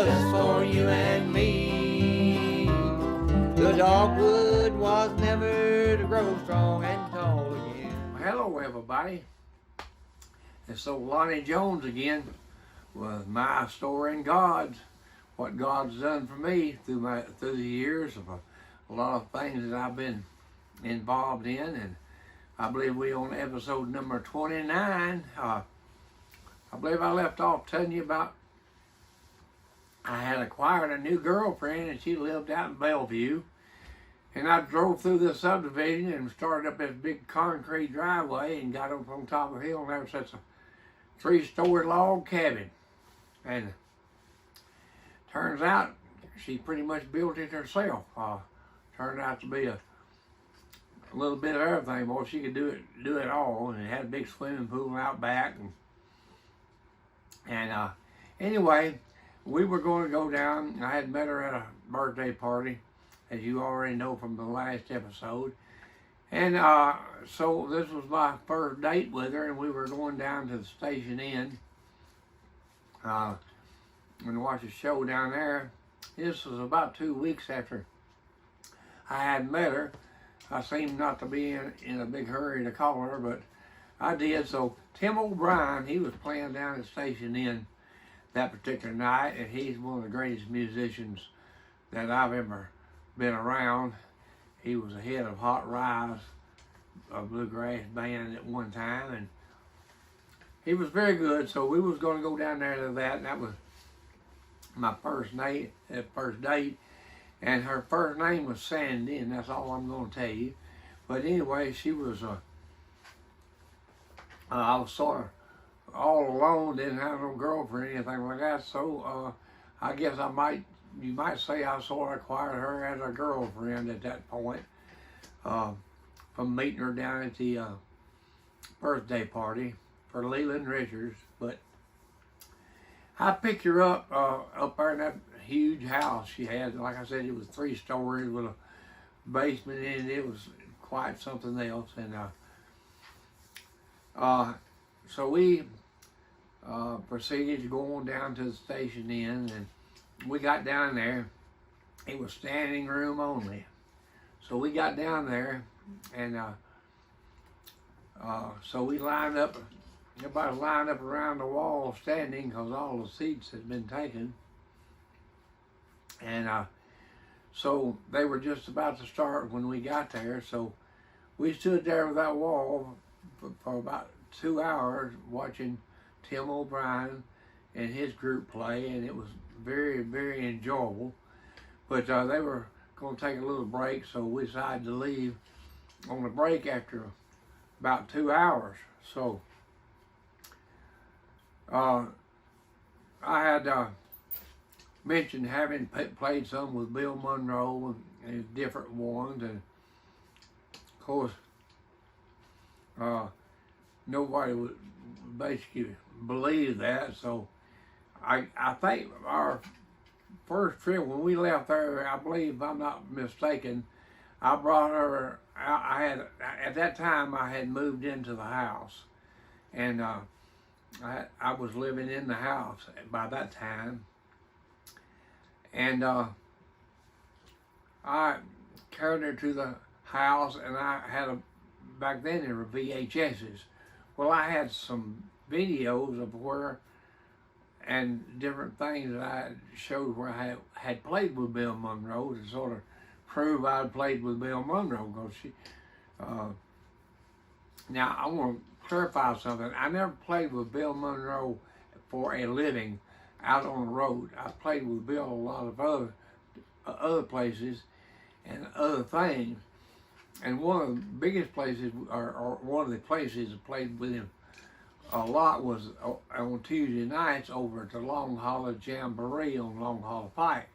just for you and me. The dogwood was never to grow strong and tall again. Hello everybody, it's old Lonnie Jones again with my story and God's, what God's done for me through the years of a lot of things that I've been involved in. And I believe we're on episode number 29. I believe I left off telling you about I had acquired a new girlfriend and she lived out in Bellevue. And I drove through this subdivision and started up this big concrete driveway and got up on top of a hill, and there was such a 3-story log cabin. And turns out she pretty much built it herself. Turned out to be a little bit of everything. Boy, she could do it all, and it had a big swimming pool out back. And anyway, we were going to go down. I had met her at a birthday party, as you already know from the last episode. And so this was my first date with her, and we were going down to the Station Inn and watch a show down there. This was about 2 weeks after I had met her. I seemed not to be in a big hurry to call her, but I did. So Tim O'Brien, he was playing down at the Station Inn that particular night, and he's one of the greatest musicians that I've ever been around. He was the head of Hot Rise, a bluegrass band at one time, and he was very good. So we was going to go down there to that, and that was my first date. And her first name was Sandy, and that's all I'm going to tell you. But anyway, she was I was sort of all alone, didn't have no girlfriend or anything like that. So I guess you might say I sort of acquired her as a girlfriend at that point, from meeting her down at the birthday party for Leland Richards. But I picked her up there in that huge house she had. Like I said, it was 3 stories with a basement in it. It was quite something else. And so we proceeded to go on down to the Station Inn, and we got down there. It was standing room only. So we got down there, and so we lined up. Everybody lined up around the wall standing because all the seats had been taken. And so they were just about to start when we got there. So we stood there with that wall for about 2 hours watching Tim O'Brien and his group play, and it was very, very enjoyable. But they were going to take a little break, so we decided to leave on the break after about 2 hours. So I had mentioned having played some with Bill Monroe and different ones, and of course nobody would basically believe that. So I think our first trip, when we left there, I believe, if I'm not mistaken, I brought her. I had, at that time, I had moved into the house, and I was living in the house by that time, and I carried her to the house, and I had back then there were VHSs. Well, I had some videos of where and different things that I showed where I had played with Bill Monroe to sort of prove I'd played with Bill Monroe. Because she, now I want to clarify something. I never played with Bill Monroe for a living out on the road. I played with Bill a lot of other places and other things. And one of the biggest places, or one of the places I played with him a lot, was on Tuesday nights over at the Long Hollow Jamboree on Long Hollow Pike.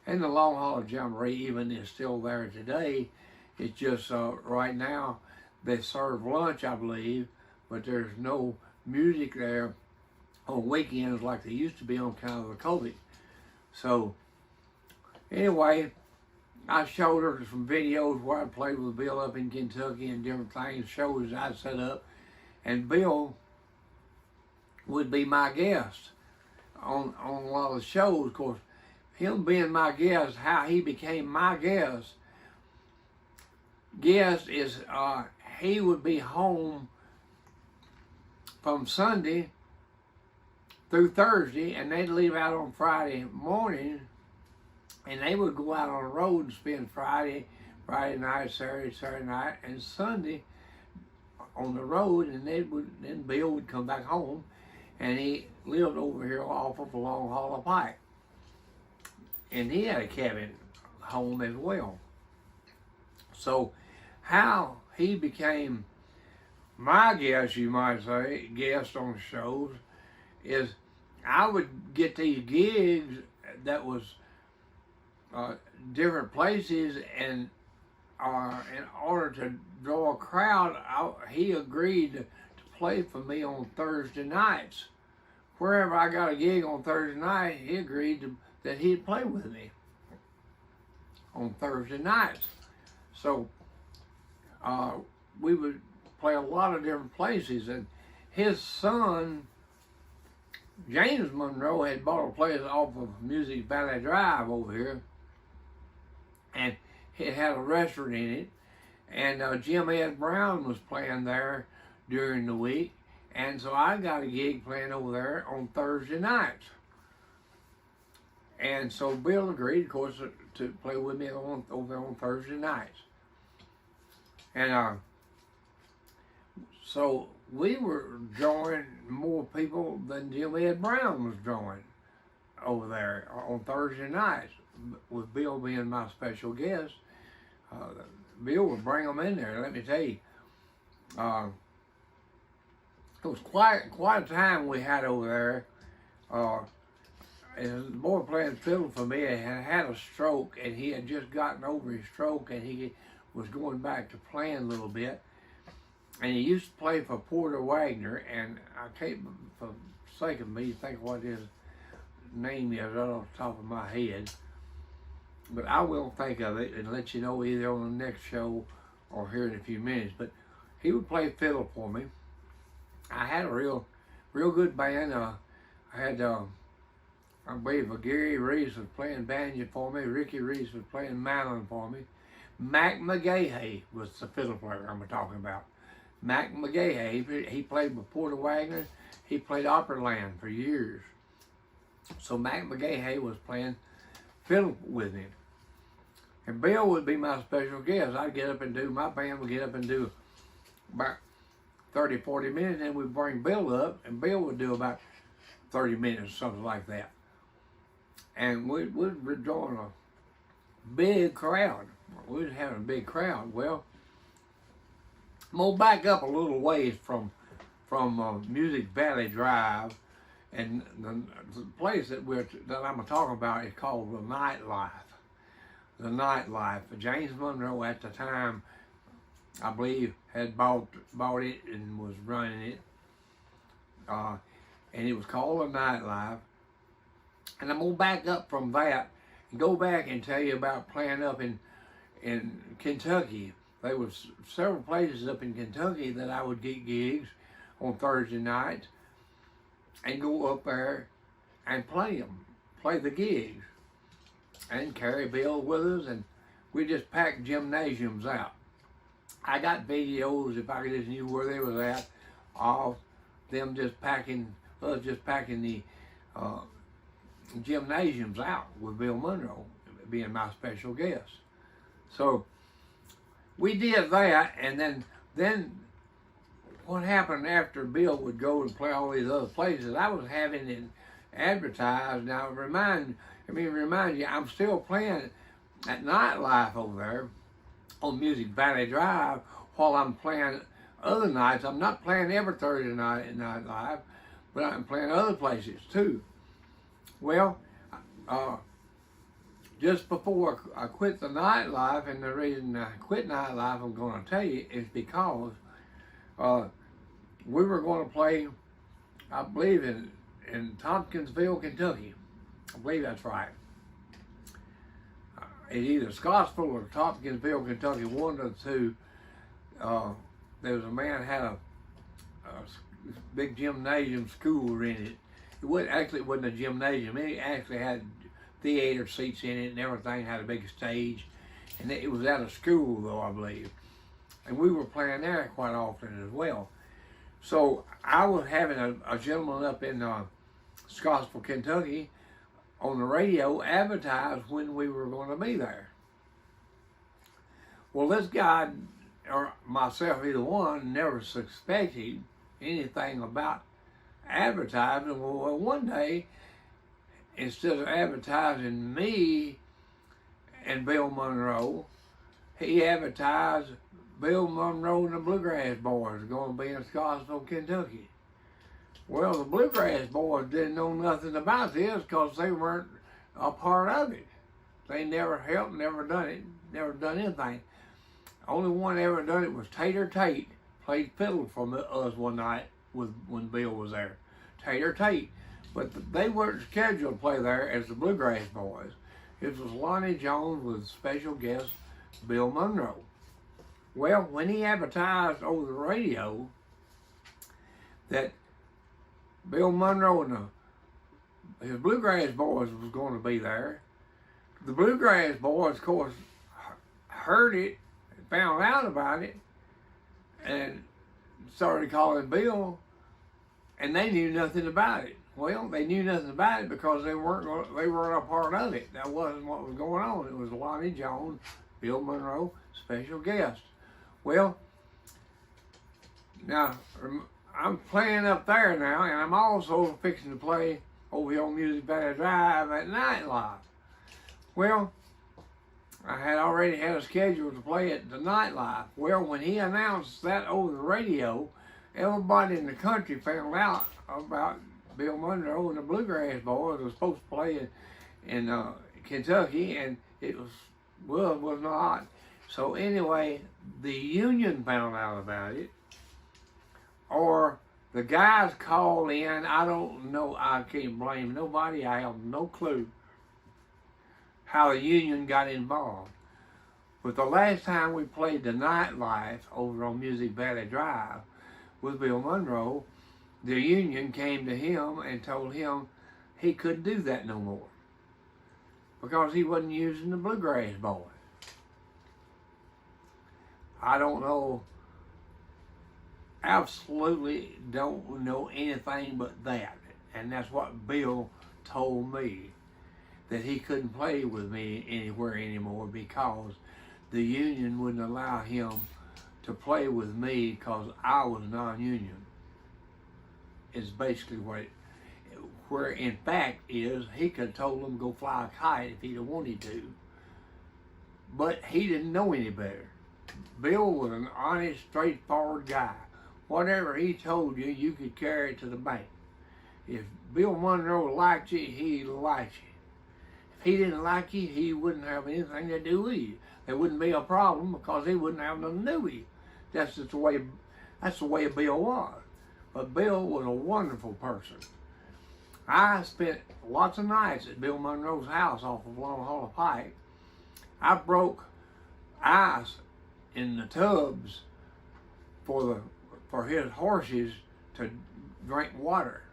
And the Long Hollow Jamboree even is still there today. It's just right now they serve lunch, I believe, but there's no music there on weekends like they used to be on account of the COVID. So anyway, I showed her some videos where I played with Bill up in Kentucky and different things, shows I set up, and Bill would be my guest on a lot of the shows. Of course, him being my guest, how he became my guest is he would be home from Sunday through Thursday, and they'd leave out on Friday morning, and they would go out on the road and spend Friday night, Saturday night, and Sunday on the road, and then Bill would come back home, and he lived over here off of Long Hollow Pike, and he had a cabin home as well. So how he became my guest, you might say, guest on shows, is I would get these gigs that was different places, and in order to draw a crowd, he agreed to play for me on Thursday nights. Wherever I got a gig on Thursday night, he agreed that he'd play with me on Thursday nights. So we would play a lot of different places, and his son, James Monroe, had bought a place off of Music Valley Drive over here, and it had a restaurant in it, and Jim Ed Brown was playing there during the week, and so I got a gig playing over there on Thursday nights. And so Bill agreed, of course, to play with me over there on Thursday nights. And so we were drawing more people than Jim Ed Brown was drawing over there on Thursday nights, with Bill being my special guest. Bill would bring them in there. Let me tell you, it was quite a time we had over there. And the boy playing fiddle for me had a stroke, and he had just gotten over his stroke, and he was going back to playing a little bit. And he used to play for Porter Wagner, and I can't, for the sake of me, think what his name is right off the top of my head. But I will think of it and let you know either on the next show or here in a few minutes. But he would play fiddle for me. I had a real good band. I had, I believe, Gary Reeves was playing banjo for me. Ricky Reeves was playing mandolin for me. Mac McGahey was the fiddle player I'm talking about. Mac McGahey, he played with Porter Wagner. He played Opryland for years. So Mac McGahey was playing fiddle with him. And Bill would be my special guest. I'd get up and do, my band would get up and do about 30, 40 minutes, and we'd bring Bill up, and Bill would do about 30 minutes, something like that. And we'd be drawing a big crowd. We was having a big crowd. Well, I'm gonna back up a little ways from Music Valley Drive, and the place that I'm talking about is called the Nightlife. The Nightlife. James Monroe at the time, I believe, had bought it and was running it, and it was called the Nightlife. And I'm gonna back up from that and go back and tell you about playing up in Kentucky. There was several places up in Kentucky that I would get gigs on Thursday nights and go up there and play the gigs, and carry Bill with us, and we just packed gymnasiums out. I got videos, if I just knew where they was at, of them just packing the gymnasiums out with Bill Monroe being my special guest. So we did that, and then what happened after Bill would go and play all these other places, I was having it advertised. Now remind you, I'm still playing at Nightlife over there on Music Valley Drive while I'm playing other nights. I'm not playing every Thursday night at Nightlife, but I'm playing other places too. Well, just before I quit the Nightlife, and the reason I quit Nightlife I'm going to tell you is because we were going to play, I believe, in Tompkinsville, Kentucky. I believe that's right. It's either Scottsville or Tompkinsville, Kentucky, one of the two. There was a man had a big gymnasium school rented, It wasn't a gymnasium. It actually had theater seats in it and everything, had a big stage. And it was out of school though, I believe. And we were playing there quite often as well. So I was having a gentleman up in Scottsville, Kentucky on the radio advertise when we were going to be there. Well, this guy, or myself, either one, never suspected anything about advertising. Well, one day, instead of advertising me and Bill Monroe, he advertised Bill Monroe and the Bluegrass Boys going to be in Scottsville, Kentucky. Well, the Bluegrass Boys didn't know nothing about this because they weren't a part of it. They never helped, never done it, never done anything. Only one ever done it was Tater Tate, played fiddle for us one night when Bill was there. Tater Tate. But they weren't scheduled to play there as the Bluegrass Boys. It was Lonnie Jones with special guest Bill Monroe. Well, when he advertised over the radio that Bill Monroe and his Bluegrass Boys was going to be there, the Bluegrass Boys, of course, heard it, found out about it, and started calling Bill, and they knew nothing about it. Well, they knew nothing about it because they weren't a part of it. That wasn't what was going on. It was Lonnie Jones, Bill Monroe, special guest. Well, now I'm playing up there now, and I'm also fixing to play over here on Music Valley Drive at Nightlife. Well, I had already had a schedule to play at the Nightlife. Well, when he announced that over the radio, everybody in the country found out about Bill Monroe and the Bluegrass Boys was supposed to play in Kentucky, and it was not. So anyway, the union found out about it, or the guys called in. I don't know. I can't blame nobody. I have no clue how the union got involved. But the last time we played the Nightlife over on Music Valley Drive with Bill Monroe, the union came to him and told him he couldn't do that no more because he wasn't using the Bluegrass Boys. I don't know, absolutely don't know anything but that. And that's what Bill told me, that he couldn't play with me anywhere anymore because the union wouldn't allow him to play with me because I was non-union. Is basically where in fact is, he could have told them to go fly a kite if he'd have wanted to. But he didn't know any better. Bill was an honest, straightforward guy. Whatever he told you, you could carry it to the bank. If Bill Monroe liked you, he liked you. If he didn't like you, he wouldn't have anything to do with you. There wouldn't be a problem because he wouldn't have nothing to do with you. That's the way Bill was. But Bill was a wonderful person. I spent lots of nights at Bill Monroe's house off of Long Hollow Pike. I broke ice in the tubs for his horses to drink water.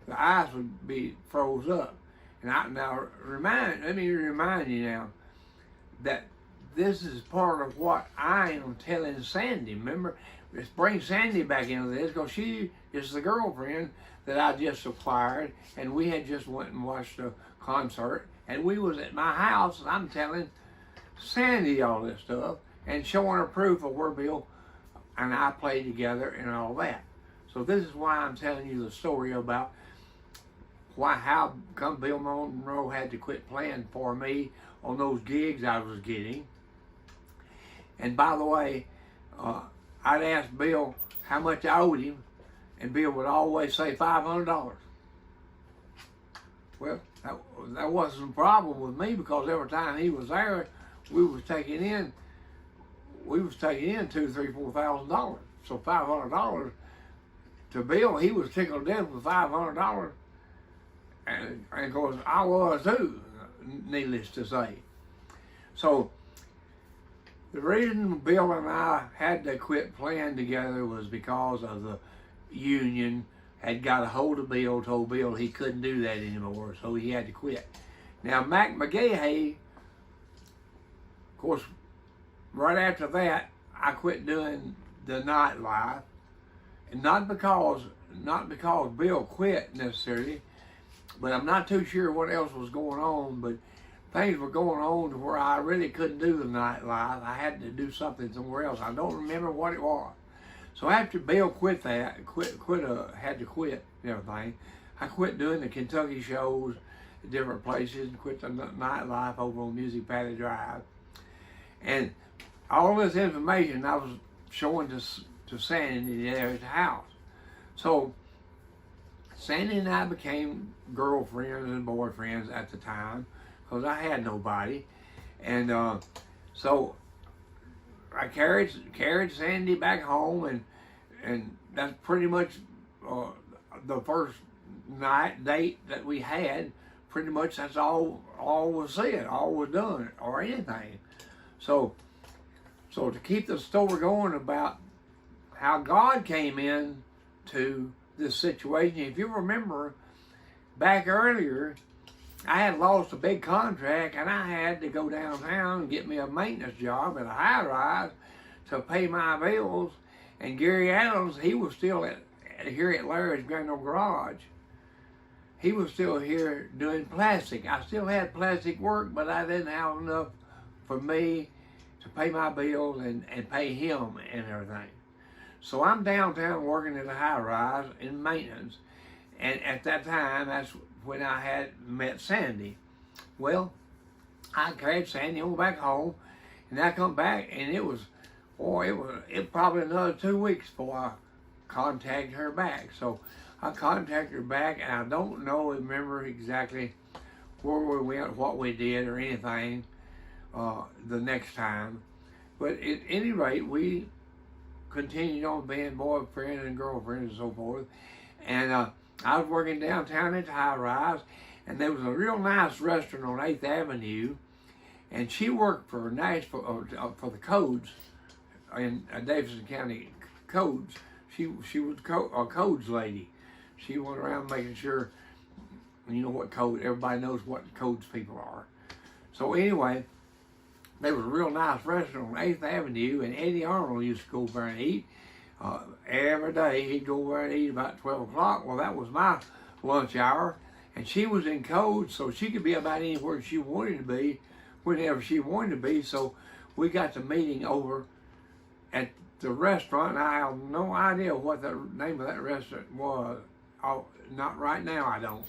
The ice would be froze up. And let me remind you now that this is part of what I am telling Sandy. Remember, let's bring Sandy back into this because she is the girlfriend that I just acquired, and we had just went and watched a concert, and we was at my house, and I'm telling Sandy all this stuff and showing her proof of where Bill and I played together and all that. So this is why I'm telling you the story about how come Bill Monroe had to quit playing for me on those gigs I was getting. And by the way, I'd ask Bill how much I owed him, and Bill would always say $500. Well, that wasn't a problem with me because every time he was there, we was taking in $2,000, $3,000, $4,000. So $500 to Bill, he was tickled death with $500, and of course I was too, needless to say. So the reason Bill and I had to quit playing together was because of the union had got a hold of Bill, told Bill he couldn't do that anymore, so he had to quit. Now, Mac McGahey, of course, right after that, I quit doing the nightlife, and not because Bill quit necessarily, but I'm not too sure what else was going on, but things were going on to where I really couldn't do the nightlife. I had to do something somewhere else. I don't remember what it was. So after Bill quit that, had to quit and everything, I quit doing the Kentucky shows at different places and quit the nightlife over on Music Valley Drive. And all this information I was showing to Sandy there at the house. So Sandy and I became girlfriends and boyfriends at the time because I had nobody. And so I carried Sandy back home, and that's pretty much the first date that we had. Pretty much that's all was said, all was done, or anything. So to keep the story going about how God came in to this situation, if you remember back earlier, I had lost a big contract and I had to go downtown and get me a maintenance job at a high-rise to pay my bills. And Gary Adams, he was still here at Larry's Grand Old Garage. He was still here doing plastic. I still had plastic work, but I didn't have enough for me to pay my bills and pay him and everything. So I'm downtown working at a high-rise in maintenance. And at that time, that's when I had met Sandy. Well, I carried Sandy on back home, and I come back, and it was probably another 2 weeks before I contacted her back. So I contacted her back, and I don't remember exactly where we went, what we did, or anything the next time. But at any rate, we continued on being boyfriend and girlfriend and so forth. And I was working downtown at the high-rise, and there was a real nice restaurant on 8th Avenue, and she worked for Nashville, for the codes in Davidson County codes. She was a codes lady. She went around making sure, what code, everybody knows what codes people are. So anyway, there was a real nice restaurant on 8th Avenue, and Eddie Arnold used to go there and eat. Every day he'd go over and eat about 12 o'clock. Well, that was my lunch hour, and she was in code, so she could be about anywhere she wanted to be, whenever she wanted to be. So we got the meeting over at the restaurant, and I have no idea what the name of that restaurant was. Not right now, I don't.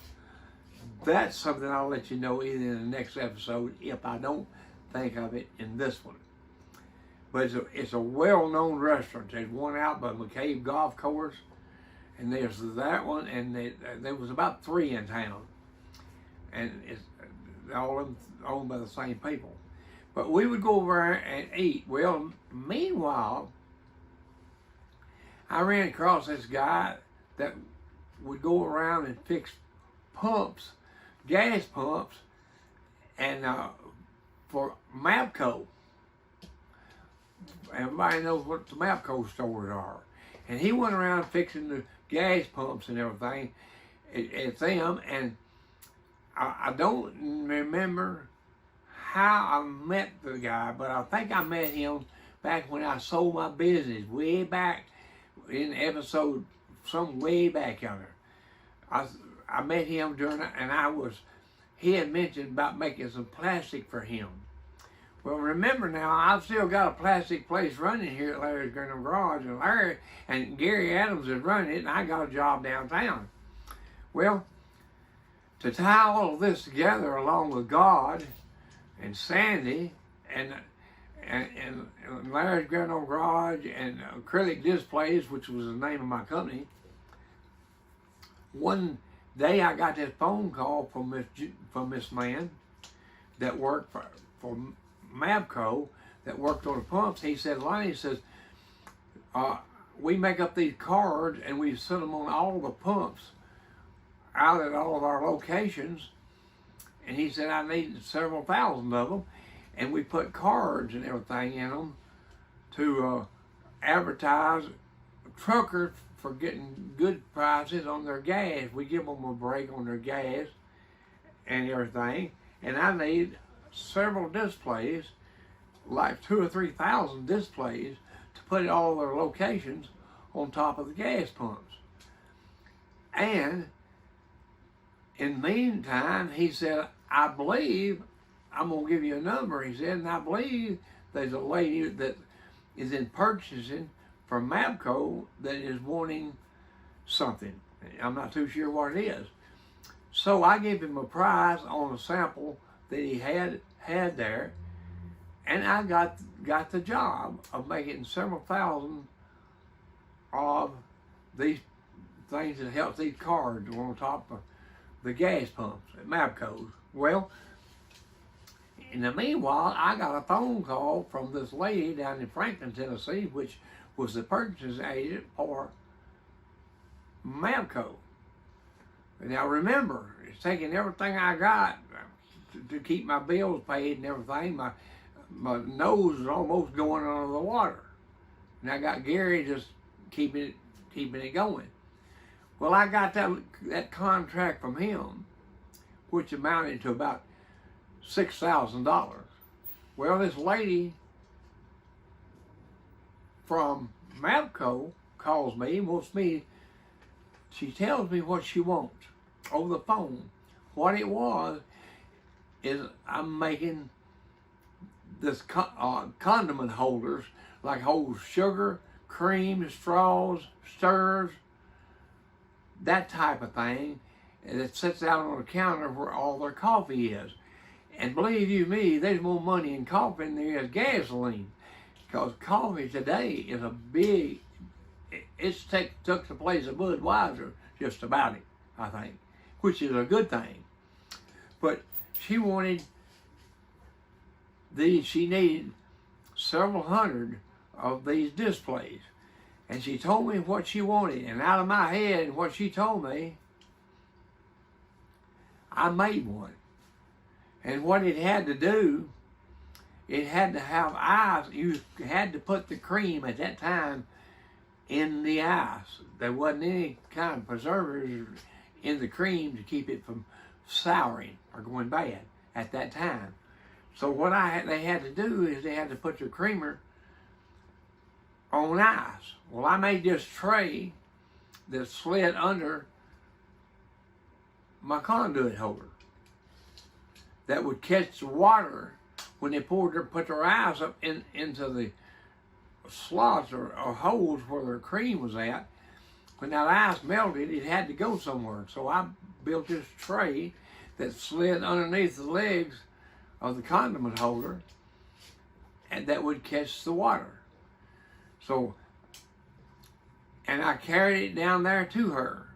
That's something I'll let you know either in the next episode if I don't think of it in this one. But it's a well-known restaurant. There's one out by McCabe Golf Course, and there's that one, and there was about 3 in town, and it's all of them owned by the same people. But we would go over and eat. Well, meanwhile, I ran across this guy that would go around and fix pumps, gas pumps, and for Mapco. Everybody knows what the Mapco stores are. And he went around fixing the gas pumps and everything at them. And I don't remember how I met the guy, but I think I met him back when I sold my business, way back in episode, some way back yonder. I met him during, and he had mentioned about making some plastic for him. Well, remember now, I've still got a plastic place running here at Larry's Grand Old Garage, and Larry and Gary Adams is running it, and I got a job downtown. Well, to tie all of this together along with God and Sandy and Larry's Grand Old Garage and Acrylic Displays, which was the name of my company, one day I got this phone call from this man that worked for Mavco, that worked on the pumps. He said, Lonnie says, we make up these cards and we send them on all the pumps out at all of our locations. And he said, I need several thousand of them. And we put cards and everything in them to advertise truckers for getting good prices on their gas. We give them a break on their gas and everything. And I need several displays, like 2,000 or 3,000 displays, to put at all their locations on top of the gas pumps. And in the meantime, he said, I believe, I'm going to give you a number, he said, and I believe there's a lady that is in purchasing from Mapco that is wanting something. I'm not too sure what it is. So I gave him a price on a sample that he had there, and I got the job of making several thousand of these things that help these cars on top of the gas pumps at Mapco's. Well, in the meanwhile, I got a phone call from this lady down in Franklin, Tennessee, which was the purchase agent for Mapco. Now remember, it's taking everything I got to keep my bills paid and everything. My nose is almost going under the water. And I got Gary just keeping it going. Well, I got that contract from him, which amounted to about $6,000. Well, this lady from Mapco calls me, she tells me what she wants over the phone. What it was is I'm making this condiment holders, like holds sugar, cream, straws, stirs, that type of thing, and it sits out on the counter where all their coffee is. And believe you me, there's more money in coffee than there is gasoline, because coffee today is a big, it's took the place of Budweiser, just about it, I think, which is a good thing. But she wanted these, she needed several hundred of these displays. And she told me what she wanted, and out of my head, what she told me, I made one. And what it had to do, it had to have ice. You had to put the cream at that time in the ice. There wasn't any kind of preservatives in the cream to keep it from souring or going bad at that time. So what they had to do is they had to put the creamer on ice. Well, I made this tray that slid under my conduit holder that would catch the water when they put their ice up into the slots or holes where their cream was at. When that ice melted, it had to go somewhere. So I built this tray that slid underneath the legs of the condiment holder and that would catch the water. So, and I carried it down there to her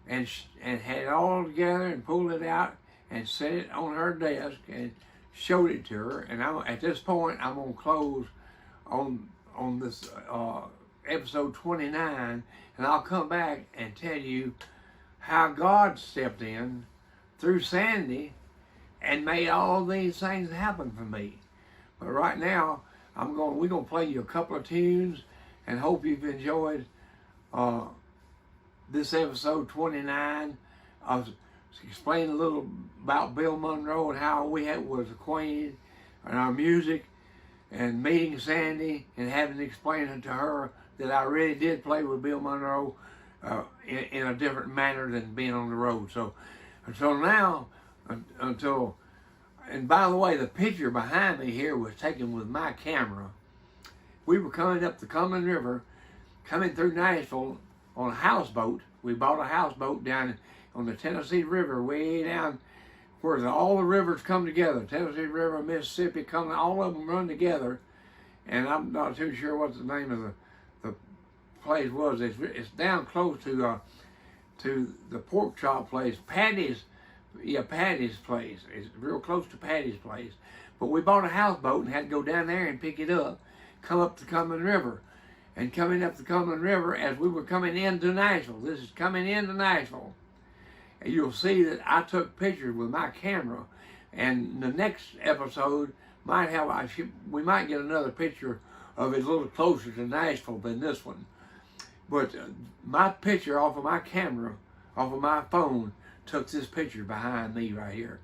and had it all together and pulled it out and set it on her desk and showed it to her. And at this point, I'm going to close on this episode 29, and I'll come back and tell you how God stepped in through Sandy and made all these things happen for me. But right now, we're gonna play you a couple of tunes, and hope you've enjoyed this episode 29. I was explaining a little about Bill Monroe and how we was acquainted, and our music, and meeting Sandy and having to explain it to her that I really did play with Bill Monroe in a different manner than being on the road. So until now, and by the way, the picture behind me here was taken with my camera. We were coming up the Cumberland River, coming through Nashville on a houseboat. We bought a houseboat down on the Tennessee River, way down where all the rivers come together. Tennessee River, Mississippi, all of them run together. And I'm not too sure what the name of the place was. It's down close to the pork chop place, Patty's place. It's real close to Patty's place. But we bought a houseboat and had to go down there and pick it up, come up the Cumberland River. And coming up the Cumberland River as we were coming into Nashville. This is coming into Nashville. And you'll see that I took pictures with my camera. And the next episode we might get another picture of it a little closer to Nashville than this one. But my picture off of my camera, off of my phone, took this picture behind me right here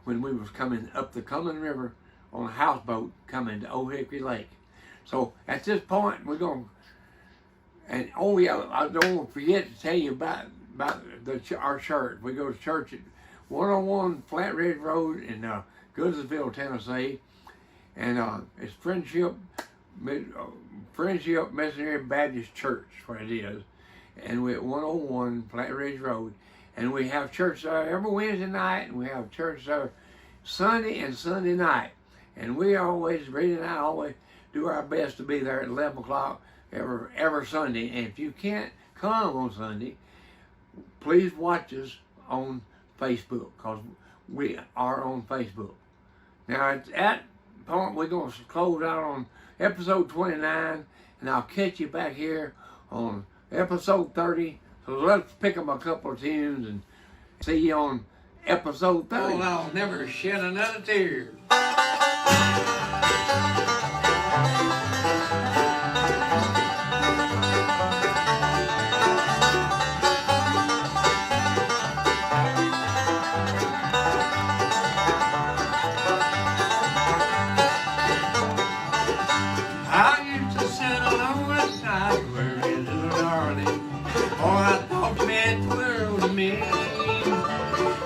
when we was coming up the Cumberland River on a houseboat coming to Old Hickory Lake. So at this point, we're going, and oh yeah, I don't want to forget to tell you about our church. We go to church at 101 Flat Ridge Road in Goodsville, Tennessee, and it's Friendship Missionary Baptist Church, what it is, and we're at 101 Flat Ridge Road, and we have church there every Wednesday night, and we have church there Sunday and Sunday night, and we always, Brady and I always do our best to be there at 11 o'clock every Sunday. And if you can't come on Sunday, please watch us on Facebook, because we are on Facebook. Now at that point, we're going to close out on episode 29, and I'll catch you back here on episode 30. So let's pick up a couple of tunes and see you on episode 30. Oh, I'll never shed another tear.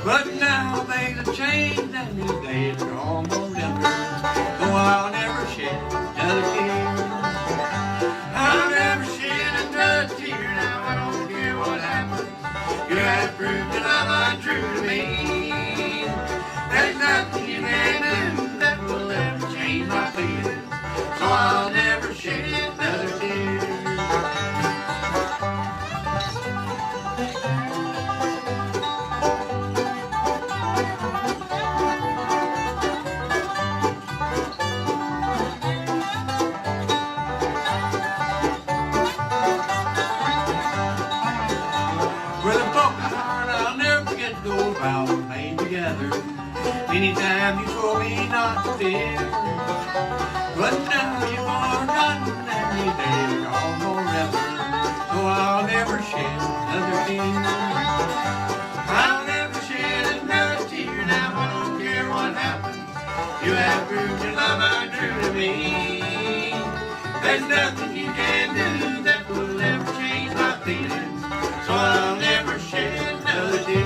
But now things have changed and these days are almost over. So I'll never shed another tear. I'll never shed another tear. Now I don't care what happens. You have proved that I'm untrue to me. There's nothing you can do that will ever change my feelings. So I'll never shed another tear. Anytime you told me not to fear, but now you are gone and these days are gone forever. So I'll never shed another tear. I'll never shed another tear. Now I don't care what happens. You have proved your love untrue to me. There's nothing you can do that will ever change my feelings. So I'll never shed another tear.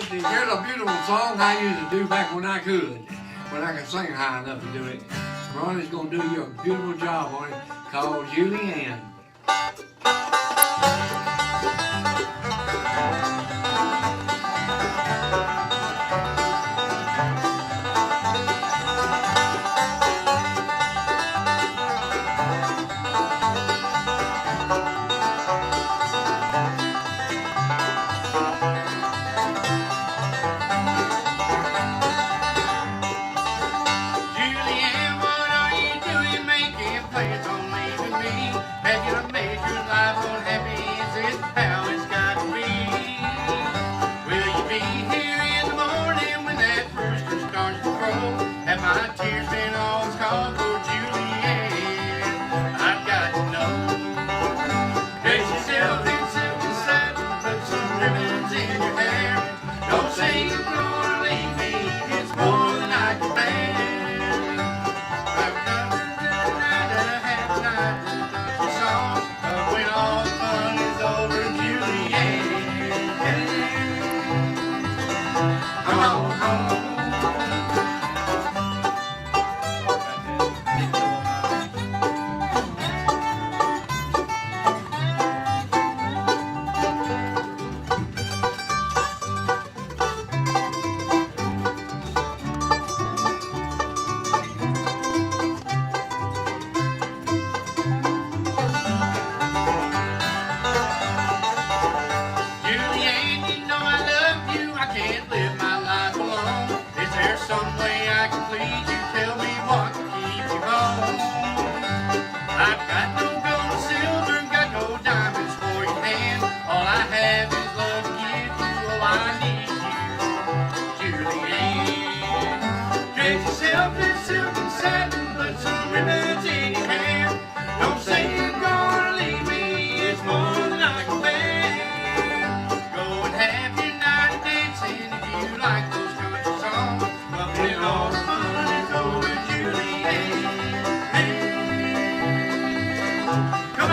Here's a beautiful song I used to do back when I could sing high enough to do it. Ronnie's going to do you a beautiful job on it, called Julianne. Making a major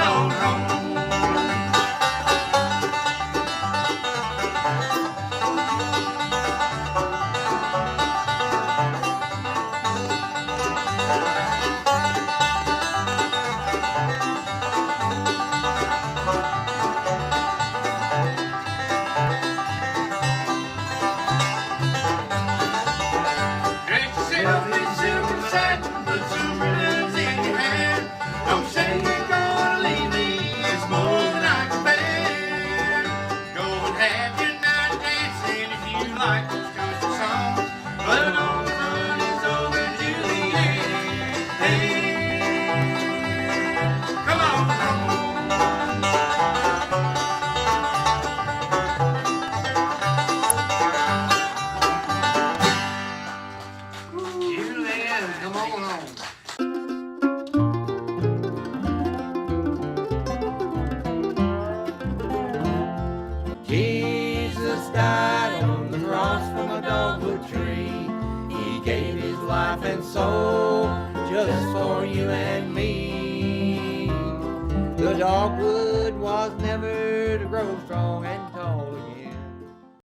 on home. Drink yourself in silver satin, put some ribbons in your hair. Don't say you're gonna leave me, it's more than I can bear. Go and have your night dancing if you like those country songs, but all the fun is over, Juliet. Hey, come on home. Juliet, come on home. Jesus died on the cross from a dogwood tree. He gave his life and soul